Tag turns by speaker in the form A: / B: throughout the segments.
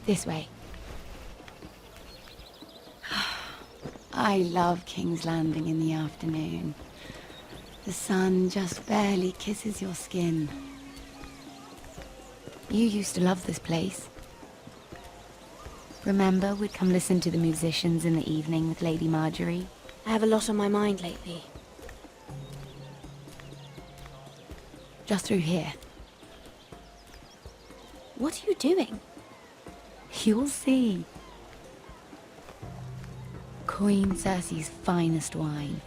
A: This way. I love King's Landing in the afternoon. The sun just barely kisses your skin. You used to love this place. Remember, we'd come listen to the musicians in the evening with Lady Marjorie?
B: I have a lot on my mind lately.
A: Just through here.
B: What are you doing?
A: You'll see. Queen Cersei's finest wine.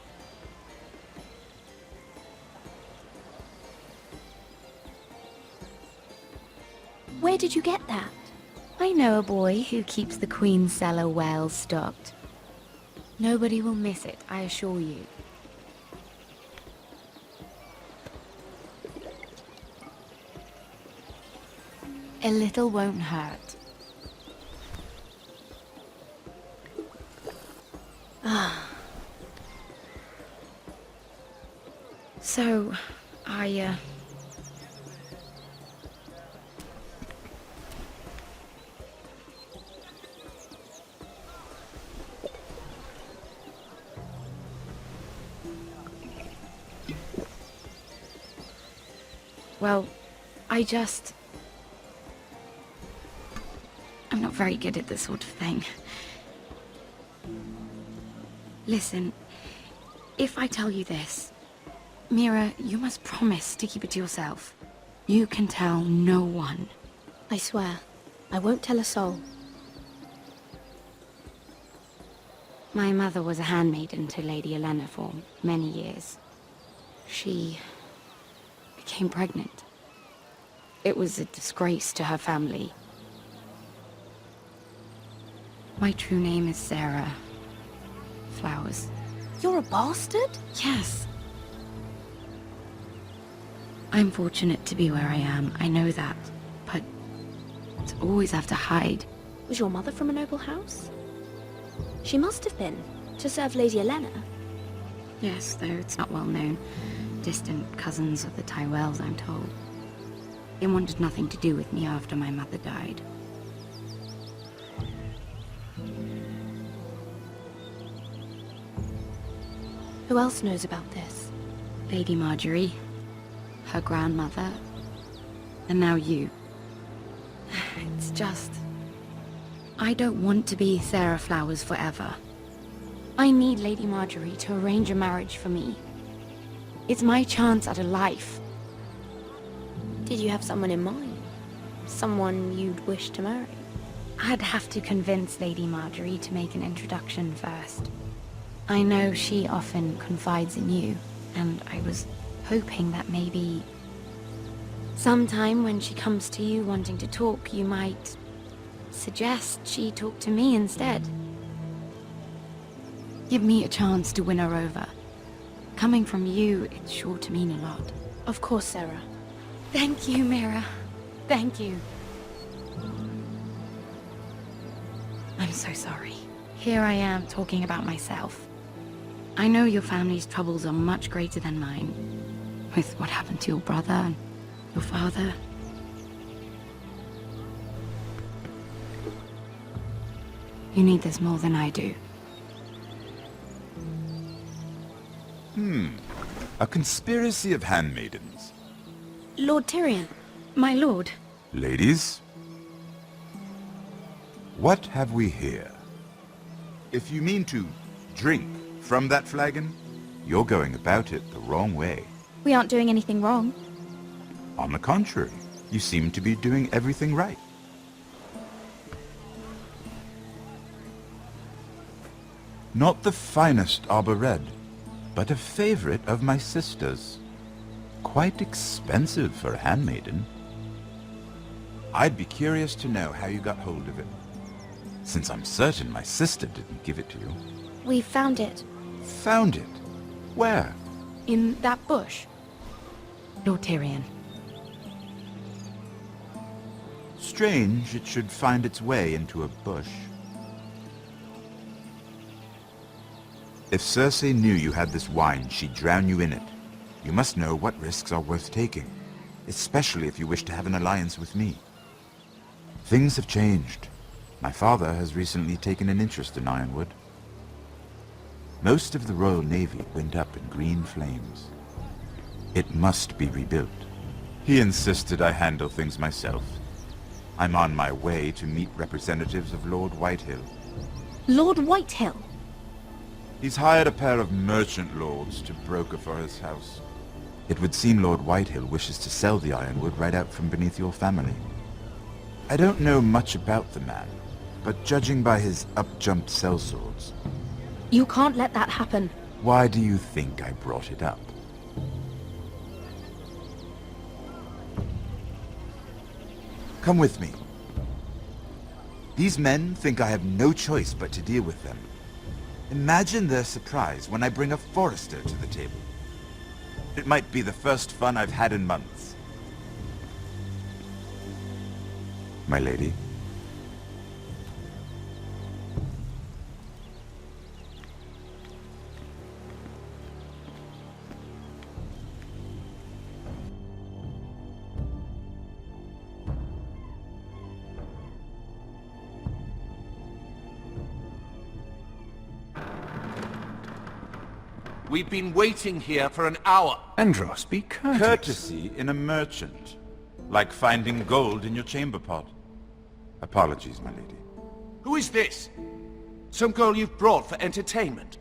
B: Where did you get that?
A: I know a boy who keeps the Queen's cellar well stocked. Nobody will miss it, I assure you. A little won't hurt.
B: Ah.
A: So, Well, I'm not very good at this sort of thing. Listen, if I tell you this, Mira, you must promise to keep it to yourself. You can tell no one.
B: I swear, I won't tell a soul.
A: My mother was a handmaiden to Lady Olenna for many years. She became pregnant. It was a disgrace to her family. My true name is Sarah Flowers.
B: You're a bastard?
A: Yes. I'm fortunate to be where I am, I know that. But to always have to hide.
B: Was your mother from a noble house? She must have been, to serve Lady Olenna.
A: Yes, though it's not well known. Distant cousins of the Tyrells, I'm told. They wanted nothing to do with me after my mother died.
B: Who else knows about this?
A: Lady Marjorie, her grandmother, and now you. It's just... I don't want to be Sarah Flowers forever. I need Lady Marjorie to arrange a marriage for me. It's my chance at a life.
B: Did you have someone in mind? Someone you'd wish to marry?
A: I'd have to convince Lady Marjorie to make an introduction first. I know she often confides in you, and I was hoping that maybe... sometime when she comes to you wanting to talk, you might suggest she talk to me instead. Give me a chance to win her over. Coming from you, it's sure to mean a lot.
B: Of course, Sarah.
A: Thank you, Mira. Thank you. I'm so sorry. Here I am talking about myself. I know your family's troubles are much greater than mine. With what happened to your brother and your father. You need this more than I do.
C: A conspiracy of handmaidens.
B: Lord Tyrion.
A: My lord.
C: Ladies, what have we here? If you mean to drink from that flagon, you're going about it the wrong way.
B: We aren't doing anything wrong.
C: On the contrary, you seem to be doing everything right. Not the finest arbor red, but a favorite of my sister's. Quite expensive for a handmaiden. I'd be curious to know how you got hold of it, since I'm certain my sister didn't give it to you.
B: We found it.
C: Found it? Where?
A: In that bush. Lord Tyrion.
C: Strange it should find its way into a bush. If Cersei knew you had this wine, she'd drown you in it. You must know what risks are worth taking, especially if you wish to have an alliance with me. Things have changed. My father has recently taken an interest in Ironwood. Most of the Royal Navy went up in green flames. It must be rebuilt. He insisted I handle things myself. I'm on my way to meet representatives of Lord Whitehill.
B: Lord Whitehill?
C: He's hired a pair of merchant lords to broker for his house. It would seem Lord Whitehill wishes to sell the Ironwood right out from beneath your family. I don't know much about the man, but judging by his up-jumped sellswords...
B: You can't let that happen.
C: Why do you think I brought it up? Come with me. These men think I have no choice but to deal with them. Imagine their surprise when I bring a forester to the table. It might be the first fun I've had in months. My lady?
D: We've been waiting here for an hour.
E: Andros, be courteous.
C: Courtesy in a merchant. Like finding gold in your chamber pot. Apologies, my lady.
D: Who is this? Some girl you've brought for entertainment?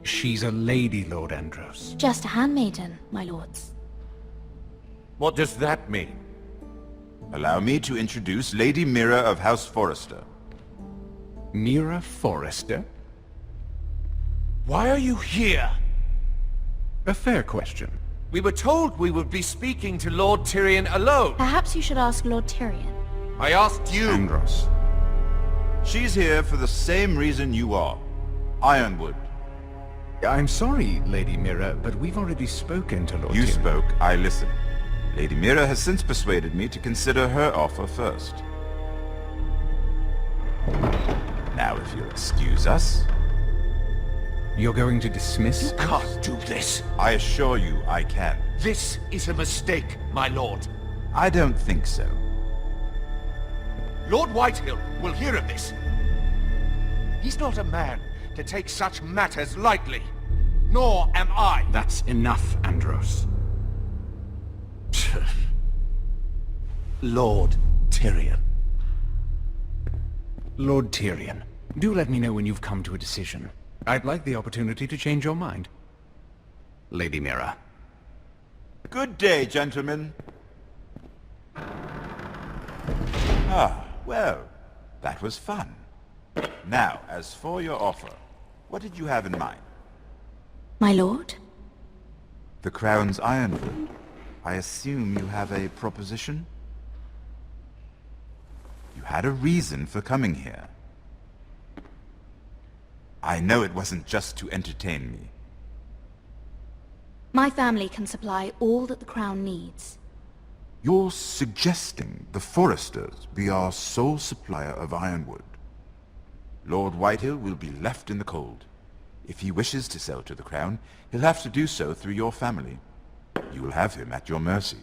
E: She's a lady, Lord Andros.
B: Just a handmaiden, my lords.
D: What does that mean?
C: Allow me to introduce Lady Mira of House Forrester.
E: Mira Forrester?
D: Why are you here?
E: A fair question.
D: We were told we would be speaking to Lord Tyrion alone.
B: Perhaps you should ask Lord Tyrion.
D: I asked you.
E: Andros.
C: She's here for the same reason you are. Ironwood.
E: I'm sorry, Lady Mira, but we've already spoken to Lord
C: You
E: Tyrion.
C: spoke, I listened. Lady Mira has since persuaded me to consider her offer first. Now, if you'll excuse us...
E: You're going to dismiss?
D: You can't do this.
C: I assure you I can.
D: This is a mistake, my lord.
C: I don't think so.
D: Lord Whitehill will hear of this. He's not a man to take such matters lightly. Nor am I.
E: That's enough, Andros.
D: Lord Tyrion.
E: Lord Tyrion, do let me know when you've come to a decision. I'd like the opportunity to change your mind. Lady Mira.
C: Good day, gentlemen. Ah, well, that was fun. Now, as for your offer, what did you have in mind?
B: My lord?
C: The Crown's Ironwood. I assume you have a proposition? You had a reason for coming here. I know it wasn't just to entertain me.
B: My family can supply all that the Crown needs.
C: You're suggesting the Foresters be our sole supplier of ironwood. Lord Whitehill will be left in the cold. If he wishes to sell to the Crown, he'll have to do so through your family. You will have him at your mercy.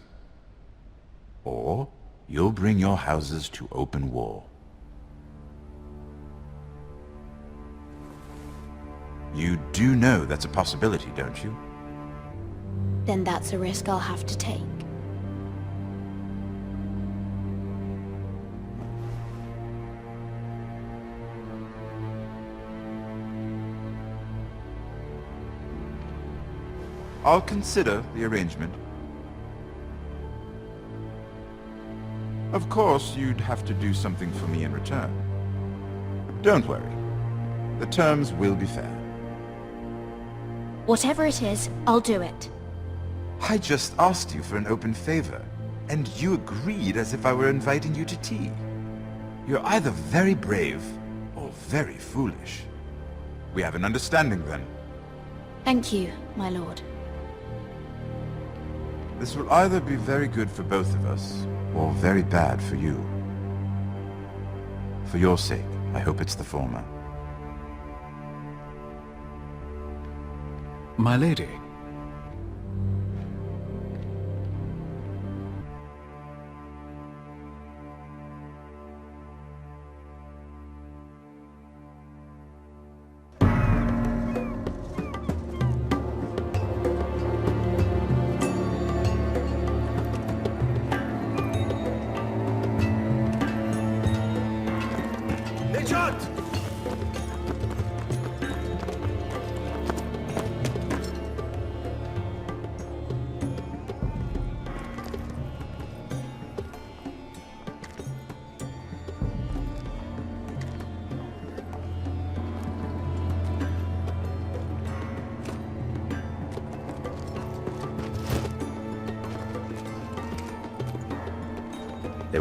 C: Or you'll bring your houses to open war. You do know that's a possibility, don't you?
B: Then that's a risk I'll have to take.
C: I'll consider the arrangement. Of course, you'd have to do something for me in return. Don't worry. The terms will be fair.
B: Whatever it is, I'll do it.
C: I just asked you for an open favor, and you agreed as if I were inviting you to tea. You're either very brave or very foolish. We have an understanding then.
B: Thank you, my lord.
C: This will either be very good for both of us, or very bad for you. For your sake, I hope it's the former.
E: My lady.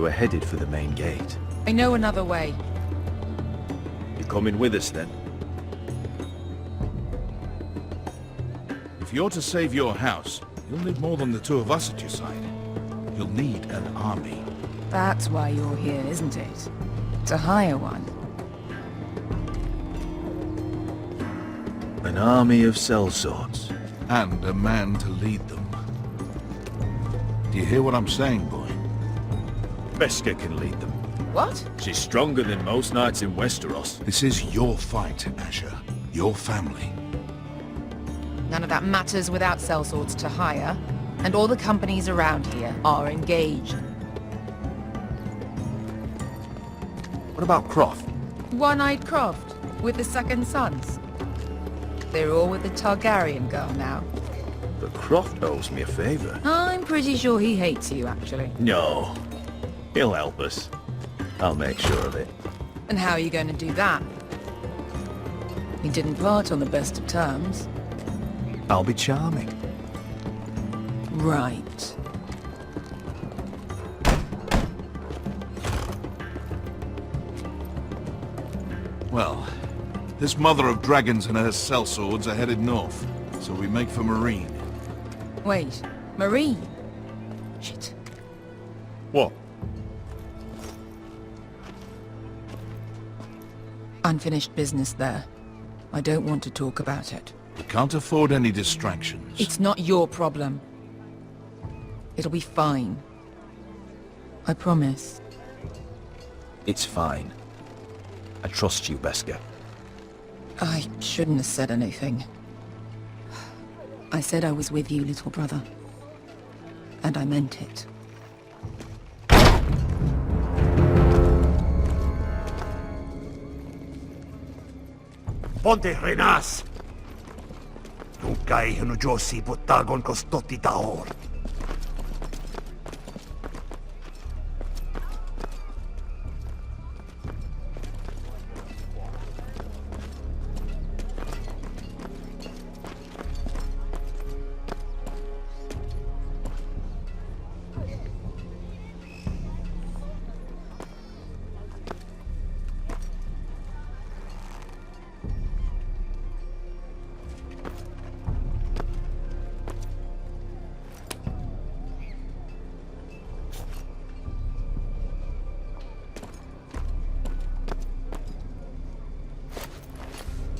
F: we're headed for the main gate.
G: I know another way.
F: You coming with us then?
D: If you're to save your house, you'll need more than the two of us at your side. You'll need an army.
G: That's why you're here, isn't it? To hire one.
F: An army of sellswords.
D: And a man to lead them. Do you hear what I'm saying, boy?
F: Beskha can lead them.
G: What?
F: She's stronger than most knights in Westeros.
D: This is your fight, Asher. Your family.
G: None of that matters without sellswords to hire, and all the companies around here are engaged.
F: What about Croft?
G: One-Eyed Croft, with the second sons. They're all with the Targaryen girl now.
F: But Croft owes me a favor.
G: I'm pretty sure he hates you, actually.
F: No. He'll help us. I'll make sure of it.
G: And how are you going to do that? We didn't part on the best of terms.
F: I'll be charming.
G: Right.
D: Well, this mother of dragons and her sellswords are headed north, so we make for Marine.
G: Wait, Marine? Shit.
F: What?
G: Unfinished business there. I don't want to talk about it.
D: We can't afford any distractions.
G: It's not your problem. It'll be fine. I promise.
F: It's fine. I trust you, Beskha.
G: I shouldn't have said anything. I said I was with you, little brother. And I meant it.
H: Ponte Renas! Tukay hino Josi putagon kostoti taor.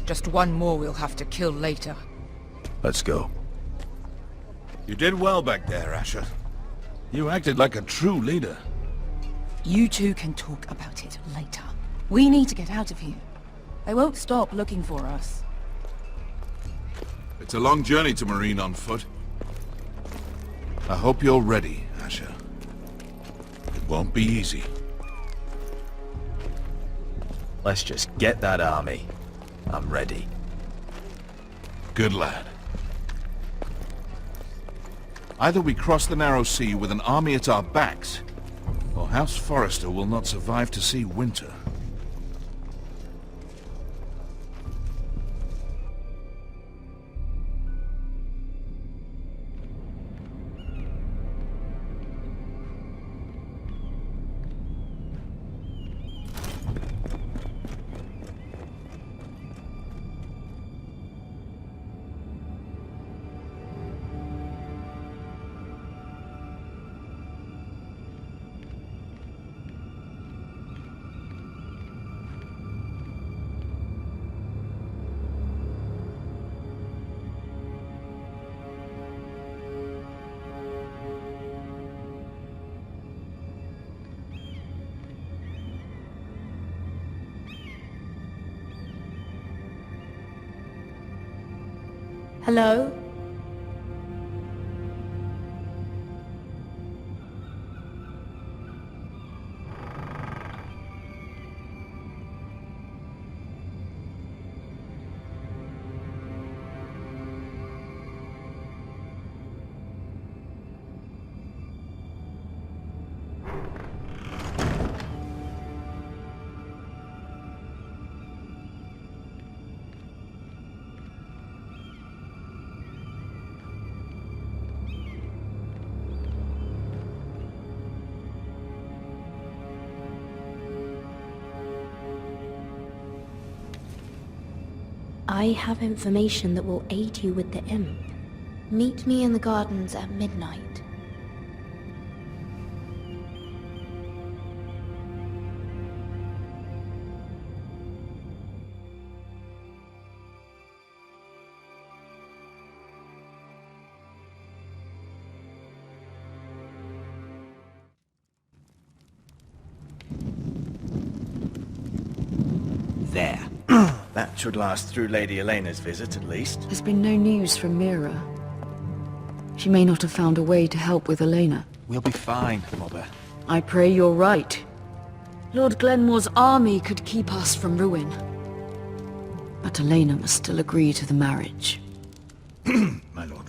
G: Just one more we'll have to kill later.
F: Let's go.
D: You did well back there, Asher. You acted like a true leader.
G: You two can talk about it later. We need to get out of here. They won't stop looking for us.
D: It's a long journey to Marine on foot. I hope you're ready, Asher. It won't be easy.
F: Let's just get that army. I'm ready.
D: Good lad. Either we cross the narrow sea with an army at our backs, or House Forrester will not survive to see winter.
B: Hello? I have information that will aid you with the imp. Meet me in the gardens at midnight.
H: There. That should last through Lady Elena's visit, at least.
G: There's been no news from Mira. She may not have found a way to help with Elena.
E: We'll be fine, Mother.
G: I pray you're right. Lord Glenmore's army could keep us from ruin. But Elena must still agree to the marriage.
H: My lord,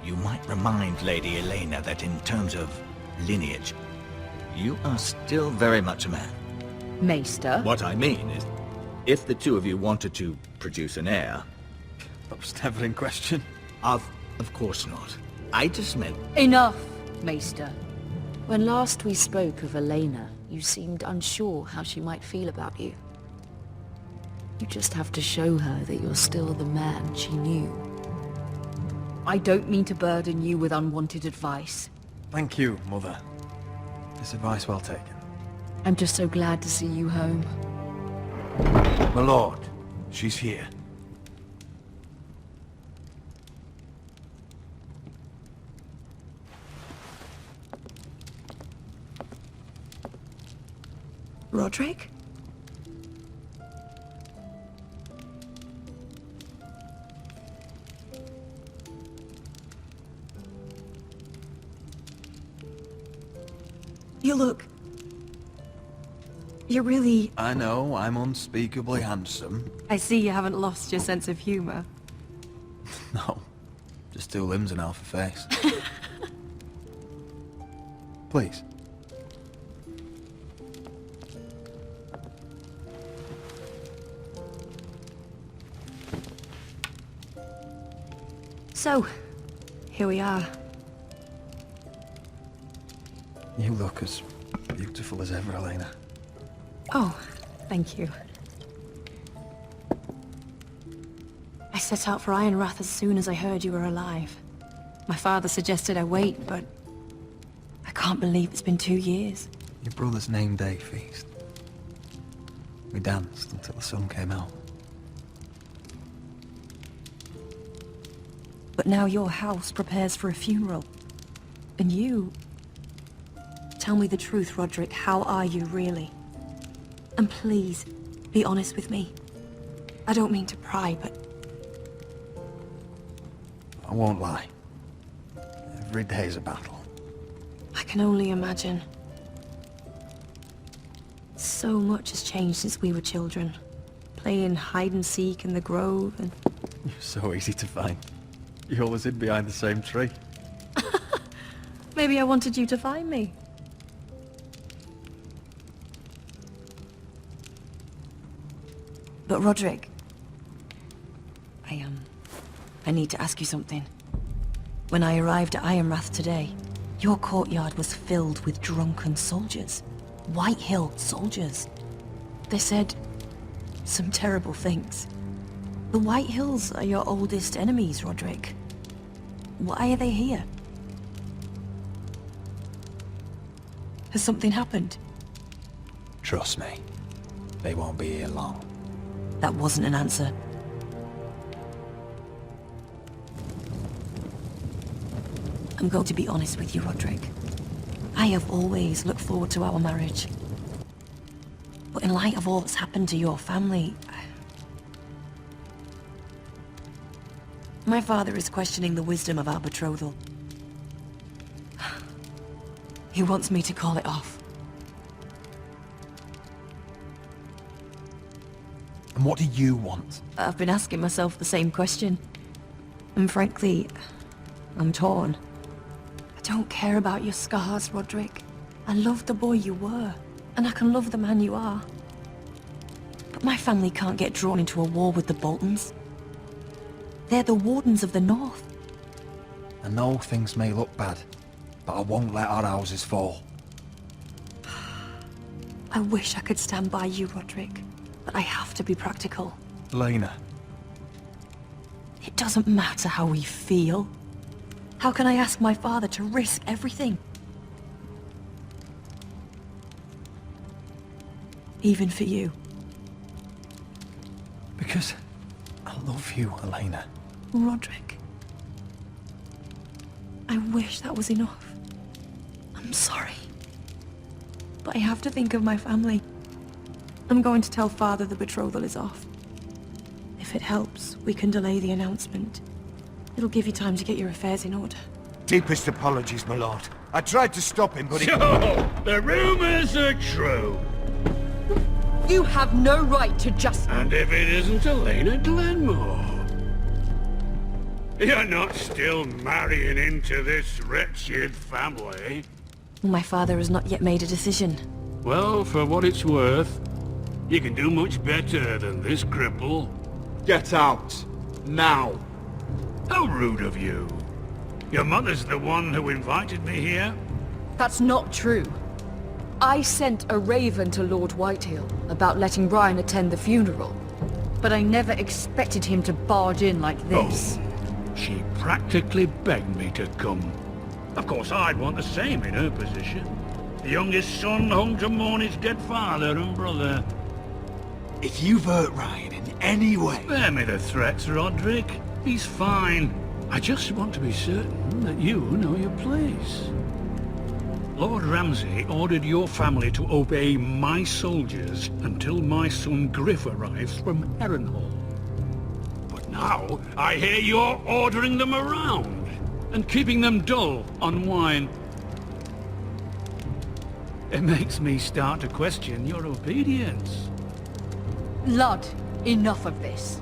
H: you might remind Lady Elena that in terms of lineage, you are still very much a man.
G: Maester?
H: What I mean is, if the two of you wanted to produce an heir...
E: That was never in question.
H: Of course not. I just meant...
G: Enough, Maester. When last we spoke of Elena, you seemed unsure how she might feel about you. You just have to show her that you're still the man she knew. I don't mean to burden you with unwanted advice.
E: Thank you, Mother. This advice well taken.
G: I'm just so glad to see you home.
D: My lord, she's here.
G: Roderick?
I: You look... You're really...
E: I know, I'm unspeakably handsome.
I: I see you haven't lost your sense of humor.
E: No, just two limbs and half a face. Please.
I: So, here we are.
E: You look as beautiful as ever, Elena.
I: Oh, thank you. I set out for Ironrath as soon as I heard you were alive. My father suggested I wait, but... I can't believe it's been 2 years.
E: Your brother's name day feast. We danced until the sun came out.
I: But now your house prepares for a funeral. And you... Tell me the truth, Roderick. How are you, really? And please, be honest with me. I don't mean to pry, but...
E: I won't lie. Every day's a battle.
I: I can only imagine. So much has changed since we were children. Playing hide and seek in the grove and...
E: You're so easy to find. You always hid behind the same tree.
I: Maybe I wanted you to find me. But Roderick... I need to ask you something. When I arrived at Ironrath today, your courtyard was filled with drunken soldiers. White Hill soldiers. They said some terrible things. The White Hills are your oldest enemies, Roderick. Why are they here? Has something happened?
E: Trust me, they won't be here long.
I: That wasn't an answer. I'm going to be honest with you, Roderick. I have always looked forward to our marriage. But in light of all that's happened to your family... My father is questioning the wisdom of our betrothal. He wants me to call it off.
E: And what do you want?
I: I've been asking myself the same question. And frankly, I'm torn. I don't care about your scars, Roderick. I love the boy you were, and I can love the man you are. But my family can't get drawn into a war with the Boltons. They're the Wardens of the North.
E: I know things may look bad, but I won't let our houses fall.
I: I wish I could stand by you, Roderick, but I have to be practical.
E: Elena,
I: It doesn't matter how we feel. How can I ask my father to risk everything? Even for you.
E: Because I love you, Elena.
I: Roderick. I wish that was enough. I'm sorry. But I have to think of my family. I'm going to tell Father the betrothal is off. If it helps, we can delay the announcement. It'll give you time to get your affairs in order.
D: Deepest apologies, my lord. I tried to stop him, but he...
J: So, the rumors are true.
G: You have no right to just...
J: And if it isn't Elena Glenmore? You're not still marrying into this wretched family?
I: My father has not yet made a decision.
J: Well, for what it's worth, you can do much better than this cripple.
D: Get out. Now.
J: How rude of you. Your mother's the one who invited me here?
G: That's not true. I sent a raven to Lord Whitehill about letting Ryan attend the funeral. But I never expected him to barge in like this.
J: Oh, she practically begged me to come. Of course, I'd want the same in her position. The youngest son home to mourn his dead father and brother.
D: If you've hurt Ryan in any way...
J: Spare me the threats, Roderick. He's fine. I just want to be certain that you know your place. Lord Ramsay ordered your family to obey my soldiers until my son Griff arrives from Harrenhal. But now, I hear you're ordering them around and keeping them dull on wine. It makes me start to question your obedience.
G: Lud, enough of this.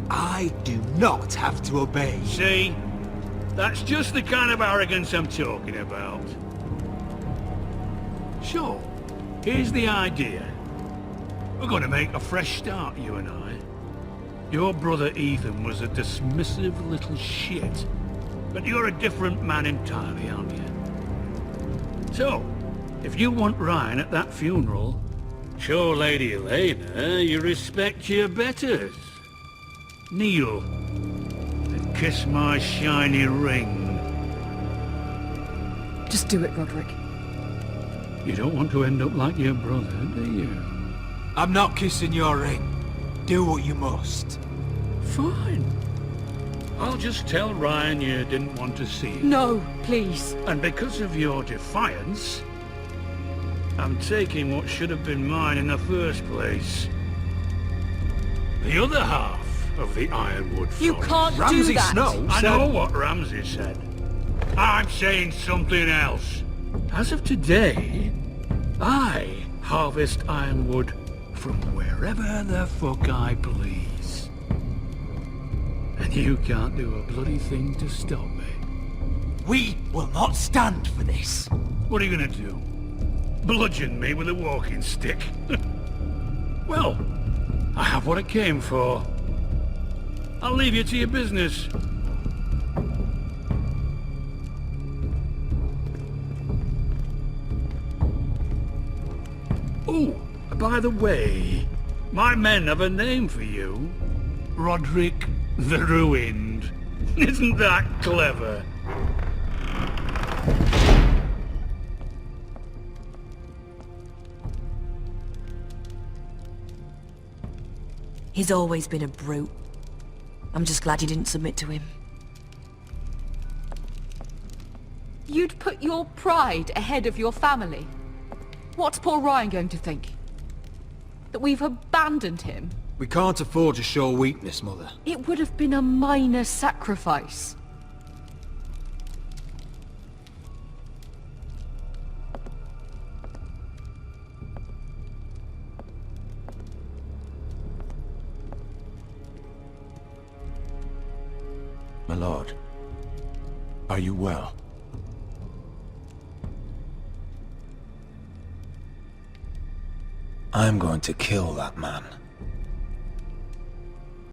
D: I do not have to obey.
J: See? That's just the kind of arrogance I'm talking about. So, here's the idea. We're going to make a fresh start, you and I. Your brother Ethan was a dismissive little shit. But you're a different man entirely, aren't you? So, if you want Ryan at that funeral, show Lady Elena you respect your betters. Kneel and kiss my shiny ring.
G: Just do it, Roderick.
J: You don't want to end up like your brother, do you?
D: I'm not kissing your ring. Do what you must.
J: Fine. I'll just tell Ryan you didn't want to see him.
G: No, please.
J: And because of your defiance, I'm taking what should have been mine in the first place. The other half of the Ironwood Forest.
G: You can't
D: Ramsay
G: do that.
D: Snow
J: I
D: said...
J: know what Ramsay said. I'm saying something else. As of today, I harvest ironwood from wherever the fuck I please. And you can't do a bloody thing to stop me.
D: We will not stand for this.
J: What are you gonna do? Bludgeon me with a walking stick? Well, I have what I came for. I'll leave you to your business. Oh, by the way, my men have a name for you. Roderick the Ruined. Isn't that clever?
I: He's always been a brute. I'm just glad you didn't submit to him.
G: You'd put your pride ahead of your family. What's poor Ryan going to think? That we've abandoned him?
D: We can't afford to show weakness, Mother.
G: It would have been a minor sacrifice.
C: My lord, are you well?
K: I'm going to kill that man.